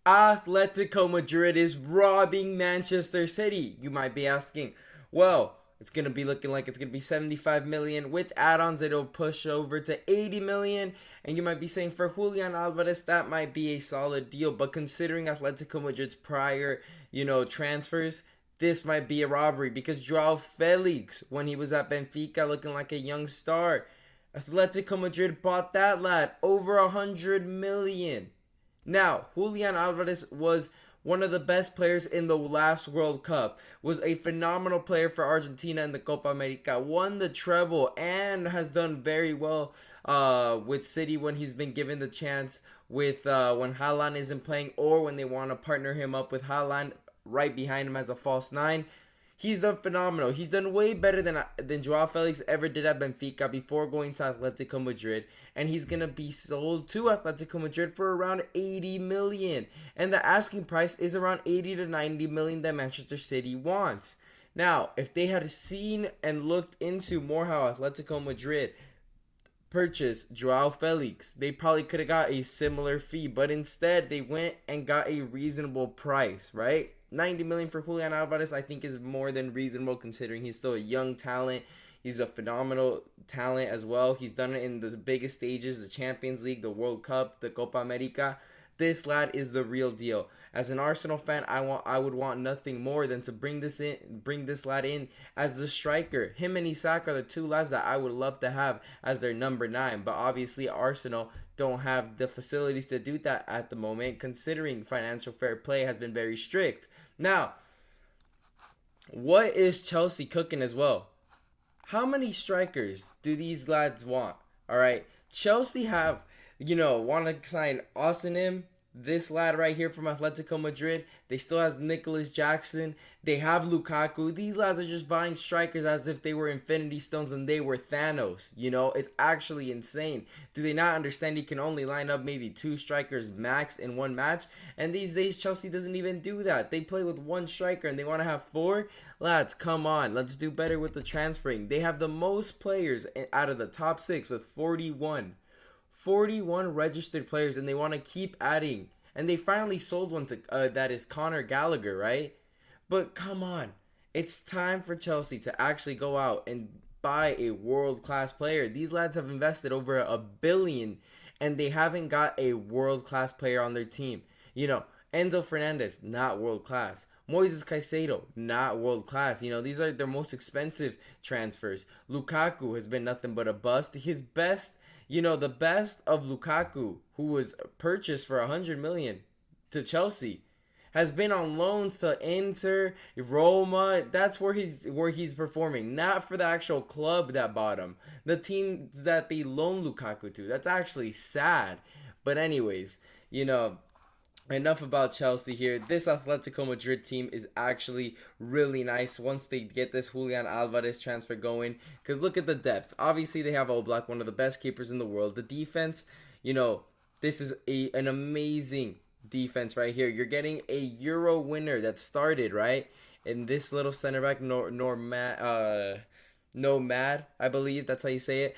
Atletico Madrid is robbing Manchester City. You might be asking, well, it's going to be looking like it's going to be 75 million. With add-ons, it'll push over to 80 million. And you might be saying for Julian Alvarez, that might be a solid deal. But considering Atletico Madrid's prior, transfers, this might be a robbery because Joao Felix, when he was at Benfica looking like a young star, Atletico Madrid bought that lad over 100 million. Now, Julian Alvarez was one of the best players in the last World Cup, was a phenomenal player for Argentina in the Copa America, won the treble, and has done very well with City when he's been given the chance with when Haaland isn't playing or when they want to partner him up with Haaland right behind him as a false nine. He's done phenomenal. He's done way better than Joao Felix ever did at Benfica before going to Atletico Madrid. And he's going to be sold to Atletico Madrid for around 80 million. And the asking price is around 80 to 90 million that Manchester City wants. Now, if they had seen and looked into more how Atletico Madrid purchased Joao Felix, they probably could have got a similar fee. But instead, they went and got a reasonable price, right? 90 million for Julian Alvarez, I think, is more than reasonable considering he's still a young talent. He's a phenomenal talent as well. He's done it in the biggest stages, the Champions League, the World Cup, the Copa America. This lad is the real deal. As an Arsenal fan, I would want nothing more than to bring this lad in as the striker. Him and Isak are the two lads that I would love to have as their number 9. But obviously, Arsenal don't have the facilities to do that at the moment, considering financial fair play has been very strict. Now, what is Chelsea cooking as well? How many strikers do these lads want? All right, Chelsea have, want to sign Osimhen, this lad right here from Atletico Madrid. They still have Nicholas Jackson. They have Lukaku. These lads are just buying strikers as if they were Infinity Stones and they were Thanos. It's actually insane. Do they not understand you can only line up maybe 2 strikers max in one match? And these days, Chelsea doesn't even do that. They play with 1 striker and they want to have 4. Lads, come on. Let's do better with the transferring. They have the most players out of the top 6 with 41. 41 registered players, and they want to keep adding. And they finally sold one to that is Conor Gallagher, right? But come on, it's time for Chelsea to actually go out and buy a world-class player. These lads have invested over $1 billion, and they haven't got a world-class player on their team. Enzo Fernandez, not world-class. Moises Caicedo, not world-class. These are their most expensive transfers. Lukaku has been nothing but a bust. His best, the best of Lukaku, who was purchased for 100 million to Chelsea, has been on loans to Inter, Roma. That's where he's performing, not for the actual club that bought him. The teams that they loaned Lukaku to. That's actually sad. But anyways, enough about Chelsea here. This Atletico Madrid team is actually really nice once they get this Julian Alvarez transfer going. Because look at the depth. Obviously, they have Oblak, one of the best keepers in the world. The defense, this is an amazing defense right here. You're getting a Euro winner that started, right? In this little center back, Nomad, I believe that's how you say it.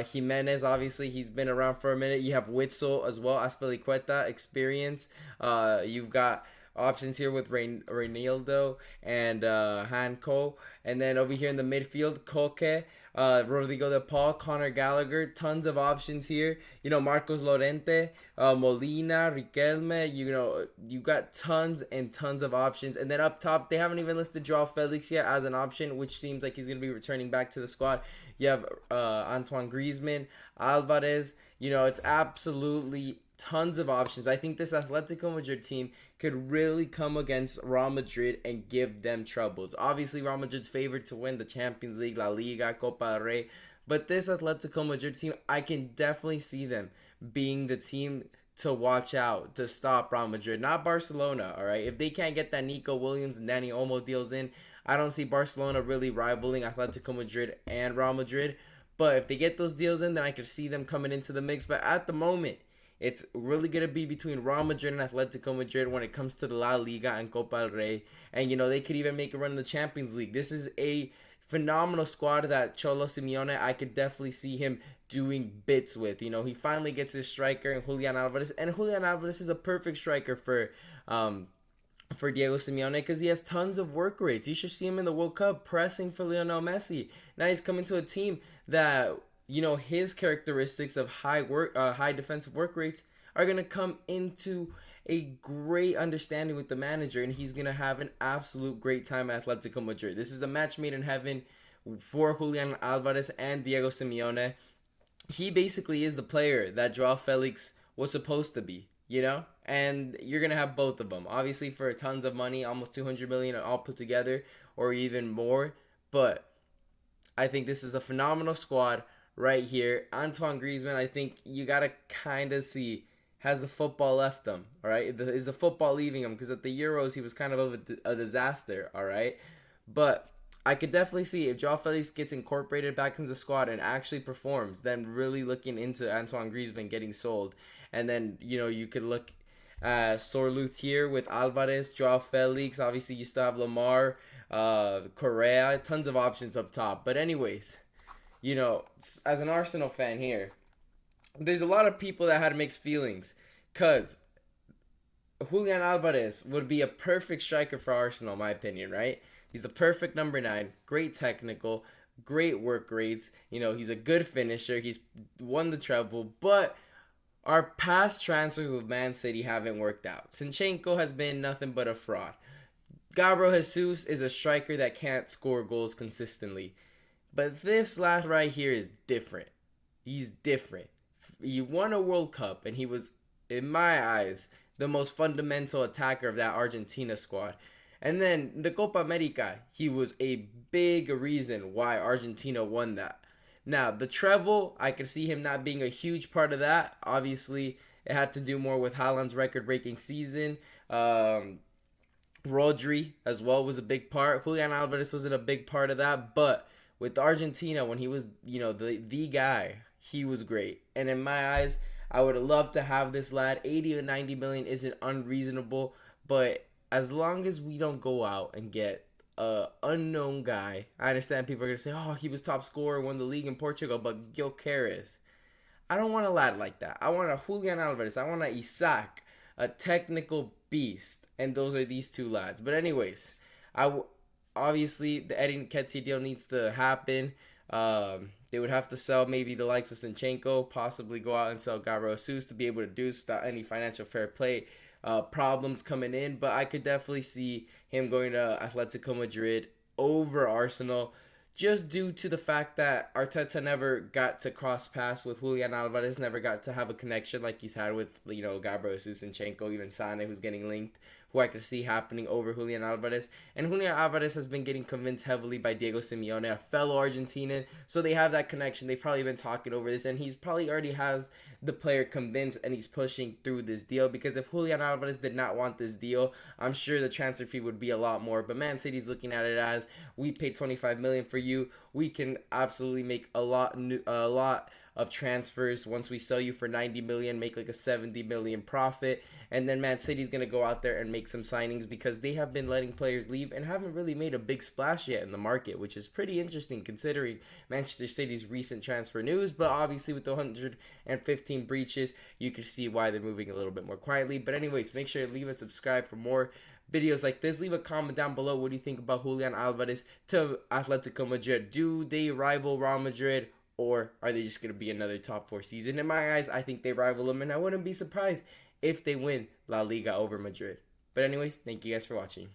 Jimenez, obviously, he's been around for a minute. You have Witzel as well, Azpilicueta, experience. You've got options here with Reinildo and Hanko. And then over here in the midfield, Koke, Rodrigo de Paul, Conor Gallagher. Tons of options here. Marcos Llorente, Molina, Riquelme. You got tons and tons of options. And then up top, they haven't even listed Joao Felix yet as an option, which seems like he's going to be returning back to the squad. You have Antoine Griezmann, Alvarez. It's absolutely tons of options. I think this Atletico Madrid team could really come against Real Madrid and give them troubles. Obviously, Real Madrid's favored to win the Champions League, La Liga, Copa del Rey. But this Atletico Madrid team, I can definitely see them being the team to watch out, to stop Real Madrid. Not Barcelona, all right? If they can't get that Nico Williams and Dani Olmo deals in, I don't see Barcelona really rivaling Atletico Madrid and Real Madrid. But if they get those deals in, then I could see them coming into the mix. But at the moment, it's really going to be between Real Madrid and Atletico Madrid when it comes to the La Liga and Copa del Rey. And, they could even make a run in the Champions League. This is a phenomenal squad that Cholo Simeone, I could definitely see him doing bits with. You know, he finally gets his striker in Julian Alvarez, and Julian Alvarez is a perfect striker for Diego Simeone because he has tons of work rates. You should see him in the World Cup pressing for Lionel Messi. Now he's coming to a team that, you know, his characteristics of high defensive work rates are gonna come into a great understanding with the manager, and he's gonna have an absolute great time at Atletico Madrid. This is a match made in heaven for Julian Alvarez and Diego Simeone. He basically is the player that Joao Felix was supposed to be, you know? And you're going to have both of them. Obviously for tons of money, almost 200 million all put together or even more, but I think this is a phenomenal squad right here. Antoine Griezmann, I think you got to kind of see, has the football left him, all right? Is the football leaving him? Because at the Euros, he was kind of a disaster, all right? But I could definitely see if Joao Felix gets incorporated back into the squad and actually performs, then really looking into Antoine Griezmann getting sold. And then, you know, you could look Sorluth here with Alvarez, Joao Felix. Obviously, you still have Lamar, Correa, tons of options up top. But anyways, you know, as an Arsenal fan here, there's a lot of people that had mixed feelings because Julian Alvarez would be a perfect striker for Arsenal, in my opinion, right? He's the perfect number 9, great technical, great work rates. You know, he's a good finisher. He's won the treble, but our past transfers with Man City haven't worked out. Zinchenko has been nothing but a fraud. Gabriel Jesus is a striker that can't score goals consistently. But this lad right here is different. He's different. He won a World Cup, and he was, in my eyes, the most fundamental attacker of that Argentina squad. And then the Copa America, he was a big reason why Argentina won that. Now, the treble, I could see him not being a huge part of that. Obviously, it had to do more with Haaland's record-breaking season. Rodri as well was a big part. Julian Alvarez wasn't a big part of that. But with Argentina, when he was, you know, the guy, he was great. And in my eyes, I would have loved to have this lad. 80 to 90 million isn't unreasonable. But as long as we don't go out and get unknown guy. I understand people are going to say, oh, he was top scorer, won the league in Portugal, but Gil Caris. I don't want a lad like that. I want a Julian Alvarez. I want a Isaac, a technical beast. And those are these two lads. But anyways, obviously the Eddie Nketiah deal needs to happen. They would have to sell maybe the likes of Zinchenko, possibly go out and sell Gabriel Jesus to be able to do this without any financial fair play problems coming in, but I could definitely see him going to Atletico Madrid over Arsenal just due to the fact that Arteta never got to cross paths with Julian Alvarez, never got to have a connection like he's had with, you know, Gabriel Jesus, Zinchenko, even Sane, who's getting linked, who I could see happening over Julian Alvarez. And Julian Alvarez has been getting convinced heavily by Diego Simeone, a fellow Argentinian, so they have that connection. They've probably been talking over this, and he's probably already has the player convinced, and he's pushing through this deal, because if Julian Alvarez did not want this deal, I'm sure the transfer fee would be a lot more. But Man City's looking at it as, we paid 25 million for you, we can absolutely make a lot of transfers. Once we sell you for 90 million, make like a 70 million profit, and then Man City's going to go out there and make some signings, because they have been letting players leave and haven't really made a big splash yet in the market, which is pretty interesting considering Manchester City's recent transfer news. But obviously with the 115 breaches, you can see why they're moving a little bit more quietly. But anyways, make sure to leave and subscribe for more videos like this. Leave a comment down below. What do you think about Julian Alvarez to Atletico Madrid? Do they rival Real Madrid, or are they just going to be another top 4 season? In my eyes, I think they rival them, and I wouldn't be surprised if they win La Liga over Madrid. But anyways, thank you guys for watching.